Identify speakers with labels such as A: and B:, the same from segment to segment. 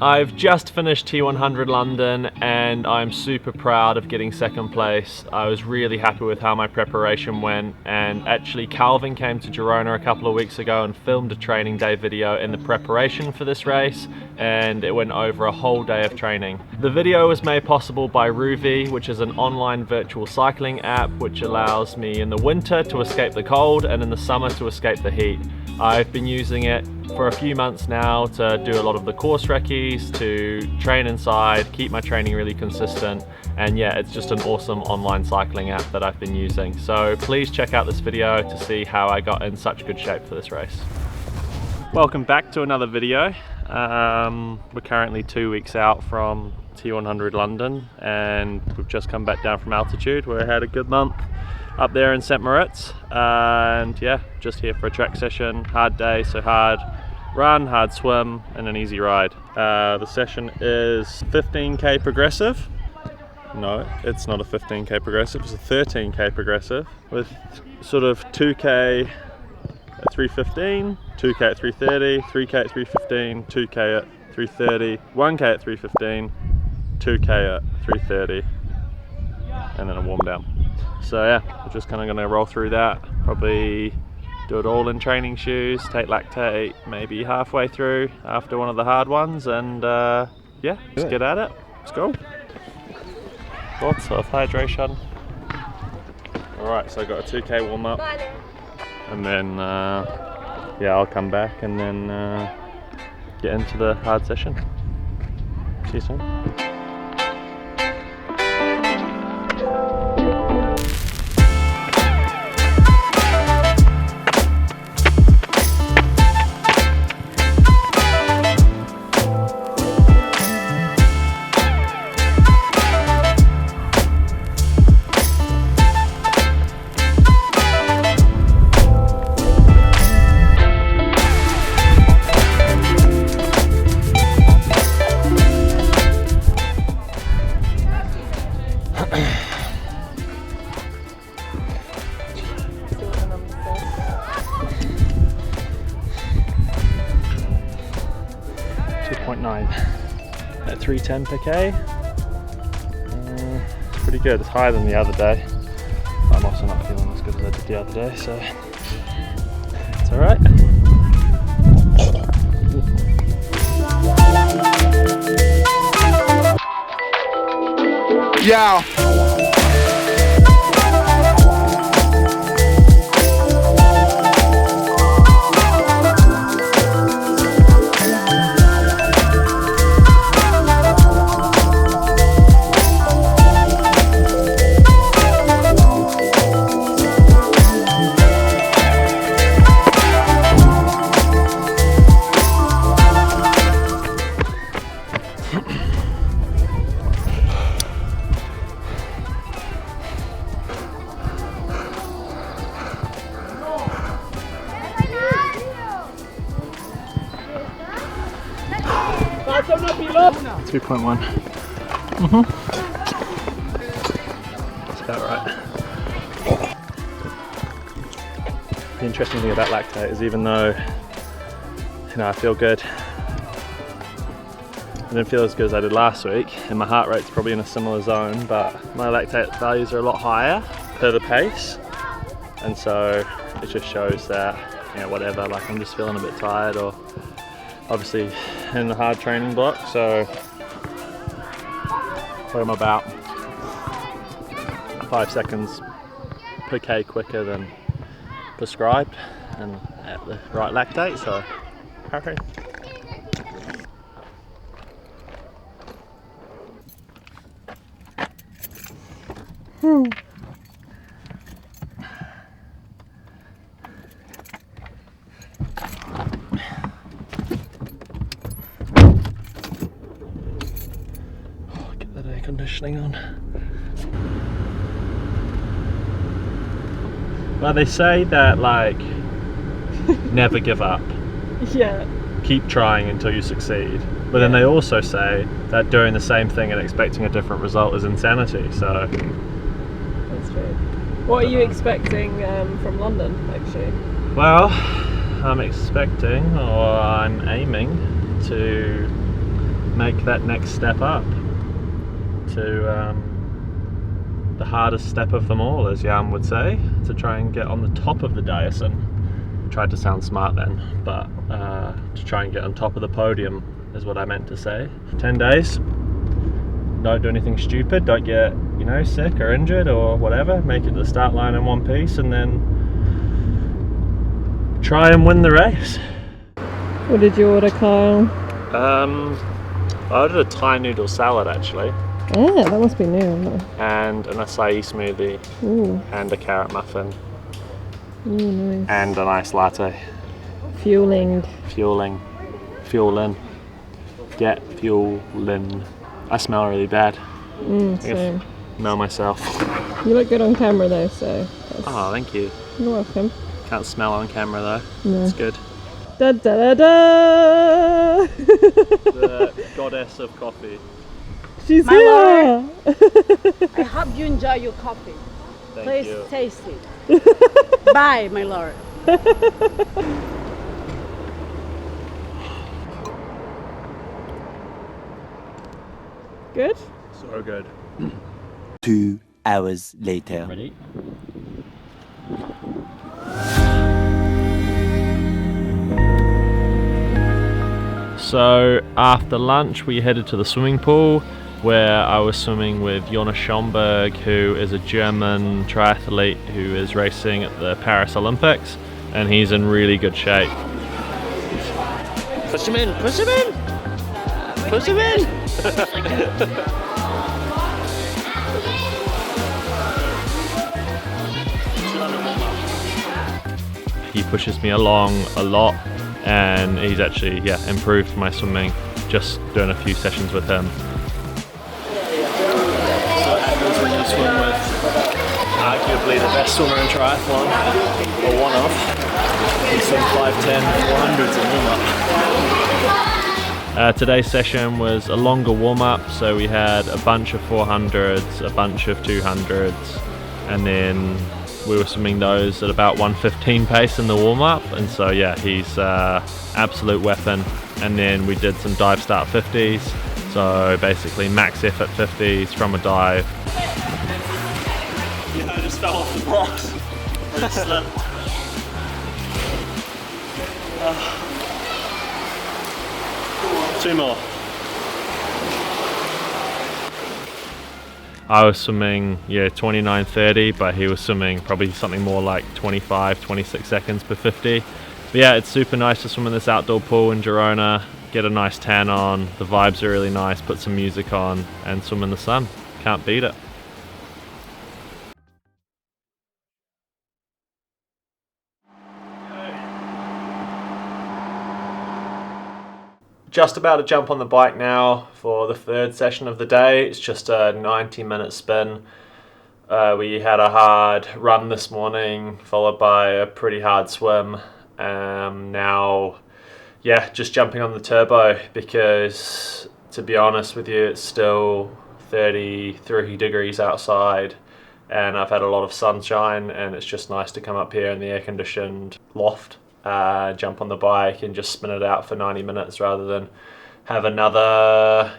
A: I've just finished T100 London and I'm super proud of getting second place. I was really happy with how my preparation went, and actually Calvin came to Girona a couple of weeks ago and filmed a training day video in the preparation for this race, and it went over a whole day of training. The video was made possible by ROUVY, which is an online virtual cycling app which allows me in the winter to escape the cold and in the summer to escape the heat. I've been using it for a few months now to do a lot of the course recce's, to train inside, keep my training really consistent, and yeah, it's just an awesome online cycling app that I've been using. So please check out this video to see how I got in such good shape for this race. Welcome back to another video. We're currently 2 weeks out from T100 London and we've just come back down from altitude. We had a good month up there in St. Moritz, and yeah, just here for a track session. Hard day, so hard run, hard swim, and an easy ride. The session is 15k progressive. No, it's not a 15k progressive, it's a 13k progressive with sort of 2k at 315, 2k at 330, 3k at 315, 2k at 330, 1k at 315, 2k at 330, and then a warm down. So yeah, we're just kind of going to roll through that, probably do it all in training shoes, take lactate maybe halfway through after one of the hard ones, and yeah, just get at it. Let's go. Lots of hydration. Alright, so I got a 2k warm up, and then yeah, I'll come back and then get into the hard session. See you soon. 2.9 at 310 per k. It's pretty good. It's higher than the other day. I'm also not feeling as good as I did the other day, so it's alright.
B: Yeah.
A: Mm-hmm. 2.1. That's about right. The interesting thing about lactate is, even though, you know, I feel good, I didn't feel as good as I did last week, and my heart rate's probably in a similar zone, but my lactate values are a lot higher per the pace, and so it just shows that, you know, whatever, like I'm just feeling a bit tired, or obviously in the hard training block, so I'm about 5 seconds per k quicker than prescribed and at the right lactate, so happy. Conditioning on. Well, they say that, like, never give up.
C: Yeah.
A: Keep trying until you succeed. But then they also say that doing the same thing and expecting a different result is insanity, so.
C: That's true. What are you expecting from London, actually?
A: Well, I'm expecting, or I'm aiming to make that next step up to the hardest step of them all, as Jan would say, to try and get on the top of the Diason. Tried to sound smart then, but to try and get on top of the podium is what I meant to say. 10 days, don't do anything stupid, don't get, you know, sick or injured or whatever, make it to the start line in one piece and then try and win the race.
C: What did you order, Kyle?
A: I ordered a Thai noodle salad actually.
C: Yeah, that must be new.
A: And an acai smoothie.
C: Ooh.
A: And a carrot muffin.
C: Ooh, nice.
A: And a nice latte.
C: Fueling.
A: Get fueling. I smell really bad.
C: Same.
A: Smell myself.
C: You look good on camera though, so.
A: Oh, thank you.
C: You're welcome.
A: Can't smell on camera though.
C: No.
A: It's good.
C: Da da da da!
A: The goddess of coffee.
C: She's
B: My
C: here!
B: I hope you enjoy your coffee.
A: Thank
B: Please
A: you.
B: taste it. Bye, my lord.
C: Good?
A: So good.
D: 2 hours later.
A: Ready? So after lunch we headed to the swimming pool where I was swimming with Jonas Schomburg, who is a German triathlete who is racing at the Paris Olympics, and he's in really good shape. Push him in, push him in! Push him in! He pushes me along a lot, and he's actually improved my swimming just doing a few sessions with him. So what happens when you swim with arguably the best swimmer in triathlon, or one of. He swim 5'10", 400s in warm-up. Today's session was a longer warm-up, so we had a bunch of 400s, a bunch of 200s, and then we were swimming those at about 1:15 pace in the warm-up, and so yeah, he's absolute weapon. And then we did some dive start 50s, so basically max effort 50s from a dive. Yeah, I just fell off the box. I just slipped. Two more. I was swimming 29:30, but he was swimming probably something more like 25-26 seconds per 50. But yeah, it's super nice to swim in this outdoor pool in Girona, get a nice tan on, the vibes are really nice, put some music on and swim in the sun. Can't beat it. Just about to jump on the bike now for the third session of the day. It's just a 90-minute spin. We had a hard run this morning, followed by a pretty hard swim. Now, just jumping on the turbo because, to be honest with you, it's still 33 degrees outside and I've had a lot of sunshine, and it's just nice to come up here in the air-conditioned loft. Jump on the bike and just spin it out for 90 minutes rather than have another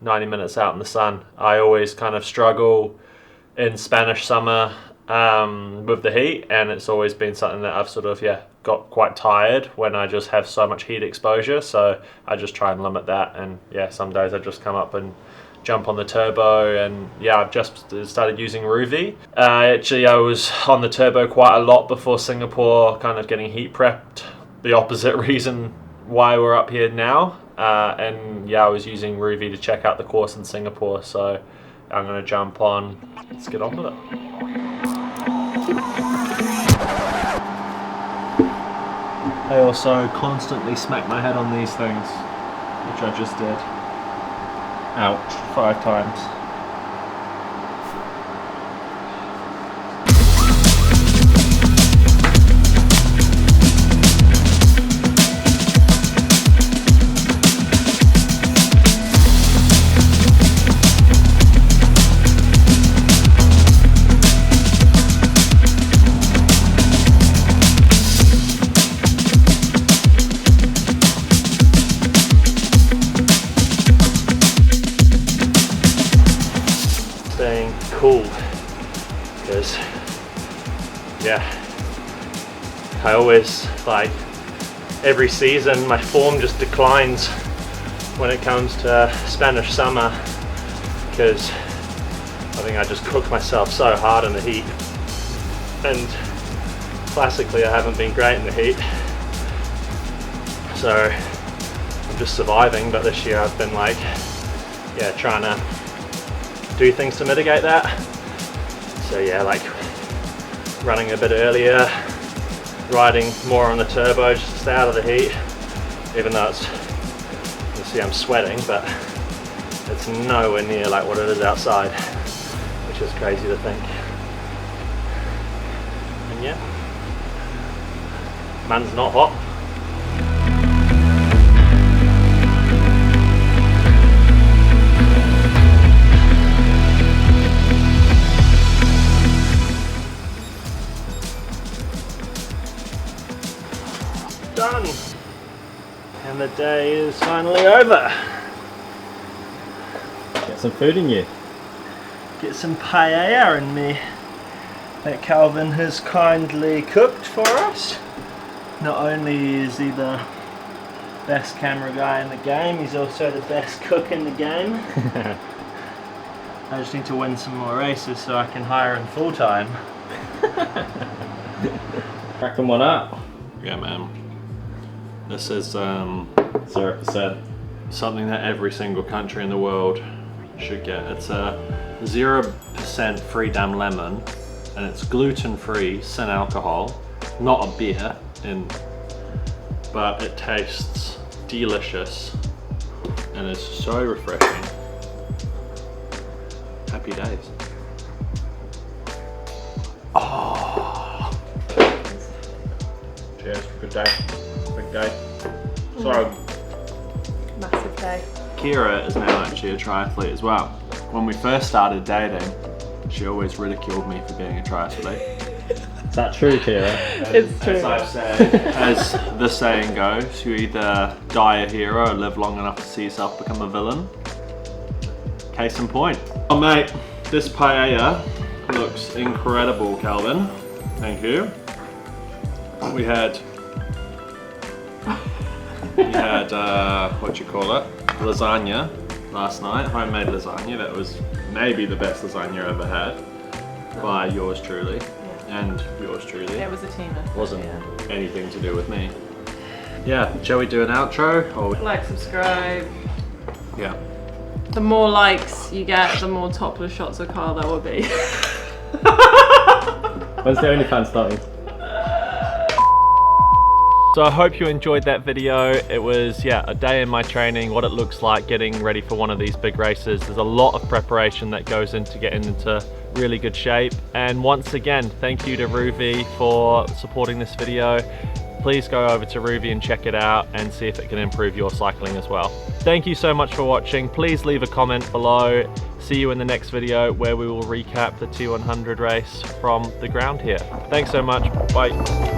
A: 90 minutes out in the sun. I always kind of struggle in Spanish summer with the heat, and it's always been something that I've sort of got quite tired when I just have so much heat exposure, so I just try and limit that. And some days I just come up and jump on the turbo, and I've just started using ROUVY. Actually, I was on the turbo quite a lot before Singapore, kind of getting heat prepped, the opposite reason why we're up here now. And I was using ROUVY to check out the course in Singapore, so I'm going to jump on. Let's get on with it. I also constantly smack my head on these things, which I just did. Ouch, 5 times. cool because, yeah, I always, like, every season my form just declines when it comes to Spanish summer because I think I just cook myself so hard in the heat, and classically I haven't been great in the heat, so I'm just surviving. But this year I've been like, yeah, trying to do things to mitigate that. So yeah, like running a bit earlier, riding more on the turbo just to stay out of the heat, even though it's, you see I'm sweating, but it's nowhere near like what it is outside, which is crazy to think. And yeah, man's not hot. Done, and the day is finally over.
E: Get some food in you.
A: Get some paella in me that Calvin has kindly cooked for us. Not only is he the best camera guy in the game, he's also the best cook in the game. I just need to win some more races so I can hire him full time.
E: Cracking one up.
A: Yeah, man. This is
E: 0%.
A: something that every single country in the world should get. It's a 0% freedom lemon, and it's gluten-free, sin alcohol, not a beer, but it tastes delicious and it's so refreshing. Happy days. Oh. Cheers. Good day. Big day. So,
C: Massive day.
A: Kira is now actually a triathlete as well. When we first started dating, she always ridiculed me for being a triathlete.
E: Is that true, Kira?
C: It's true.
A: As I've said, as the saying goes, you either die a hero or live long enough to see yourself become a villain. Case in point. Oh mate, this paella looks incredible, Calvin. Thank you. We had what you call it? Lasagna last night, homemade lasagna. That was maybe the best lasagna I ever had, by yours truly, and yours truly.
C: It was a team effort.
A: Wasn't anything to do with me. Yeah, shall we do an outro? Or
C: Like, subscribe.
A: yeah.
C: The more likes you get, the more topless shots of Carl there will be.
E: When's the OnlyFans starting?
A: So I hope you enjoyed that video. It was, yeah, a day in my training, what it looks like getting ready for one of these big races. There's a lot of preparation that goes into getting into really good shape. And once again, thank you to ROUVY for supporting this video. Please go over to ROUVY and check it out and see if it can improve your cycling as well. Thank you so much for watching. Please leave a comment below. See you in the next video where we will recap the T100 race from the ground here. Thanks so much. Bye.